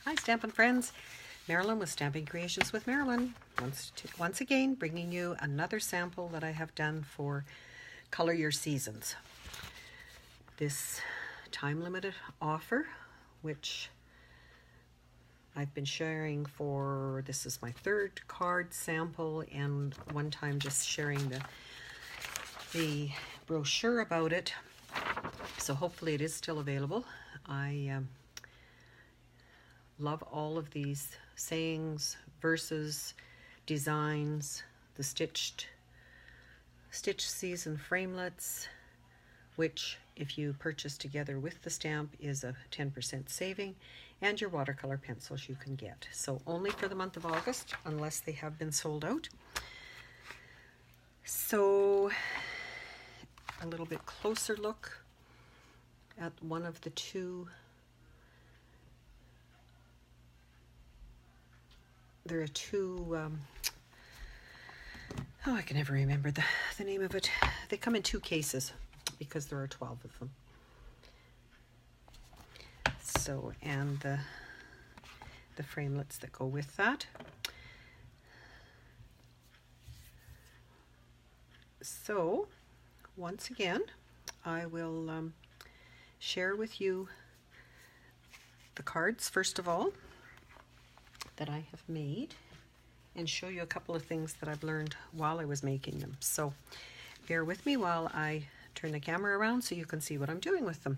Hi Stampin' friends, Marilyn with Stamping Creations with Marilyn. Once again bringing you another sample that I have done for Color Your Seasons. This time limited offer, which I've been sharing for, this is my third card sample, and one time just sharing the brochure about it. So hopefully it is still available. I love all of these sayings, verses, designs, the stitched season framelits, which if you purchase together with the stamp is a 10% saving, and your watercolor pencils you can get. So only for the month of August, unless they have been sold out. So a little bit closer look at one of the two. There are two, I can never remember the name of it. They come in two cases because there are 12 of them. So, and the framelits that go with that. So, once again, I will share with you the cards, first of all, that I have made, and show you a couple of things that I've learned while I was making them. So bear with me while I turn the camera around so you can see what I'm doing with them.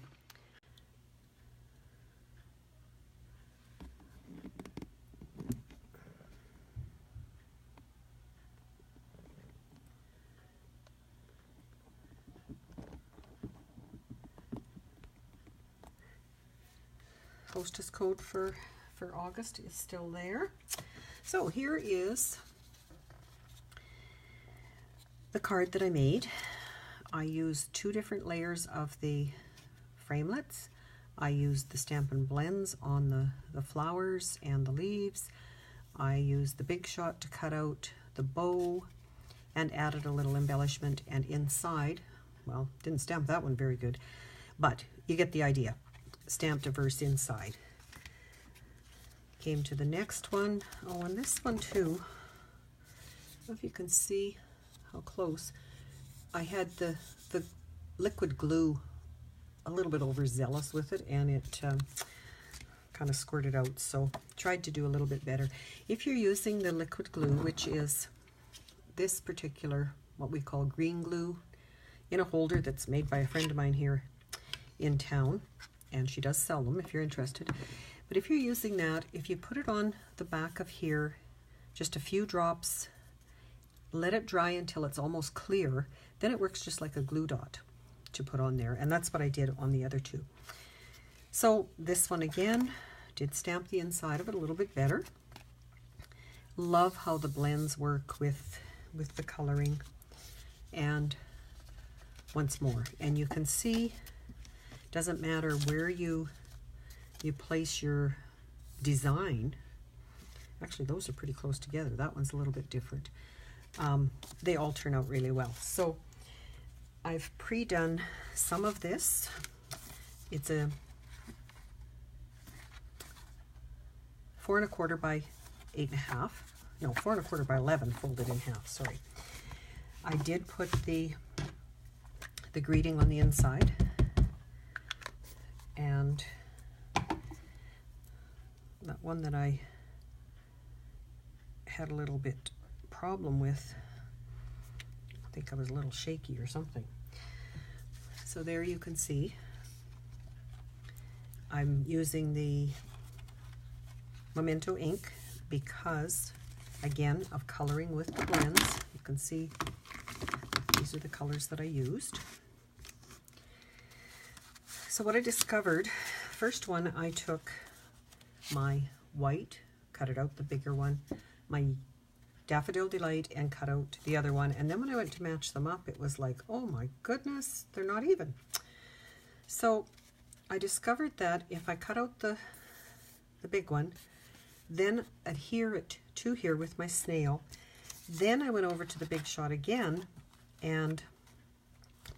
Hostess code for August is still there. So here is the card that I made. I used two different layers of the framelits. I used the Stampin' Blends on the flowers and the leaves. I used the Big Shot to cut out the bow and added a little embellishment, and inside, well, didn't stamp that one very good, but you get the idea. Stamped a verse inside. Came to the next one. Oh, and this one too. I don't know if you can see how close. I had the liquid glue a little bit overzealous with it, and it kind of squirted out, so tried to do a little bit better. If you're using the liquid glue, which is this particular, what we call green glue, in a holder that's made by a friend of mine here in town, and she does sell them if you're interested. But if you're using that, if you put it on the back of here, just a few drops, let it dry until it's almost clear, then it works just like a glue dot to put on there. And that's what I did on the other two. So this one again, did stamp the inside of it a little bit better. Love how the blends work with the coloring. And once more, and you can see, doesn't matter where you place your design. Actually, those are pretty close together. That one's a little bit different. They all turn out really well. So I've pre-done some of this. It's a 4 1/4 by 8 1/2. No, 4 1/4 by 11 folded in half, sorry. I did put the greeting on the inside, and that one that I had a little bit problem with, I think I was a little shaky or something. So there you can see I'm using the Memento ink because, again, of coloring with the blends. You can see these are the colors that I used. So what I discovered, first one, I took my white, cut it out, the bigger one, my Daffodil Delight, and cut out the other one. And then when I went to match them up, it was like, oh my goodness, they're not even. So I discovered that if I cut out the big one, then adhere it to here with my snail, then I went over to the Big Shot again and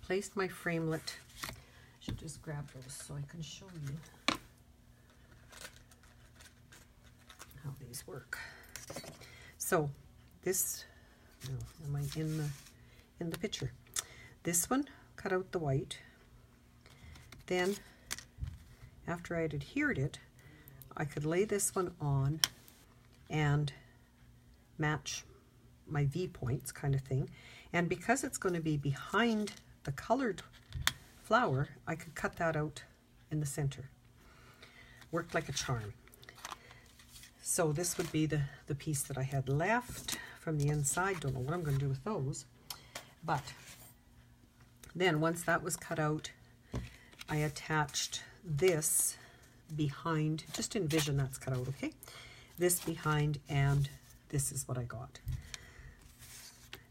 placed my framelit. I should just grab those so I can show you. these work. So this, no, am I in the picture? This one, cut out the white. Then after I'd adhered it, I could lay this one on and match my V points kind of thing. And because it's going to be behind the colored flower, I could cut that out in the center. Worked like a charm. So this would be the piece that I had left from the inside. Don't know what I'm going to do with those. But then once that was cut out, I attached this behind. Just envision that's cut out, okay? This behind, and this is what I got.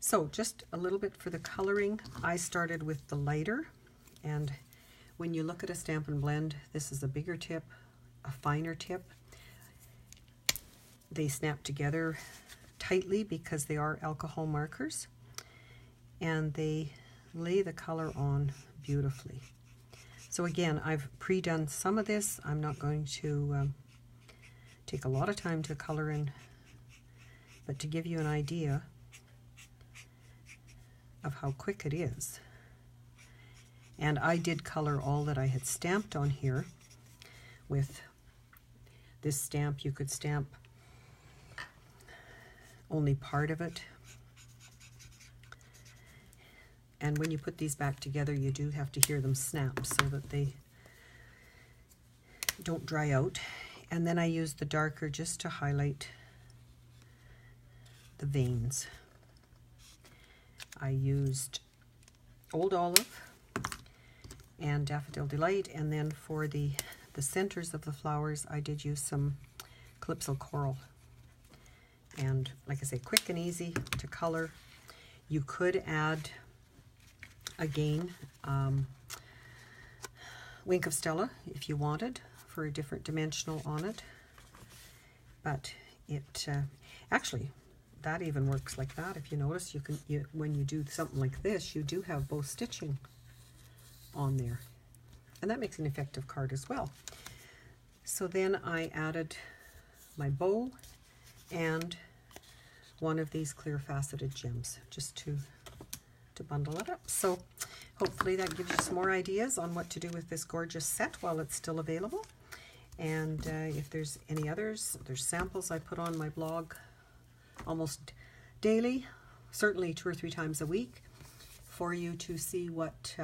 So just a little bit for the coloring. I started with the lighter, and when you look at a Stampin' Blend, this is a bigger tip, a finer tip. They snap together tightly because they are alcohol markers, and they lay the color on beautifully. So again, I've pre-done some of this. I'm not going to take a lot of time to color in, but to give you an idea of how quick it is. And I did color all that I had stamped on here. With this stamp, you could stamp only part of it. And when you put these back together, you do have to hear them snap so that they don't dry out. And then I used the darker just to highlight the veins. I used Old Olive and Daffodil Delight, and then for the centers of the flowers, I did use some Calypso Coral. And like I say, quick and easy to color. You could add, again, Wink of Stella if you wanted for a different dimensional on it. But it actually, that even works like that. If you notice, when you do something like this, you do have both stitching on there, and that makes an effective card as well. So then I added my bow and one of these clear faceted gems just to bundle it up. So hopefully that gives you some more ideas on what to do with this gorgeous set while it's still available. And if there's any others, there's samples I put on my blog almost daily, certainly 2 or 3 times a week, for you to see what's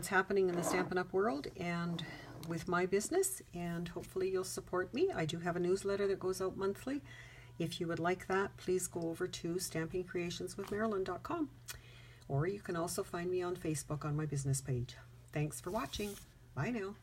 happening in the Stampin' Up! World and with my business, and hopefully you'll support me. I do have a newsletter that goes out monthly. If you would like that, please go over to stampingcreationswithmarilyn.com, or you can also find me on Facebook on my business page. Thanks for watching. Bye now.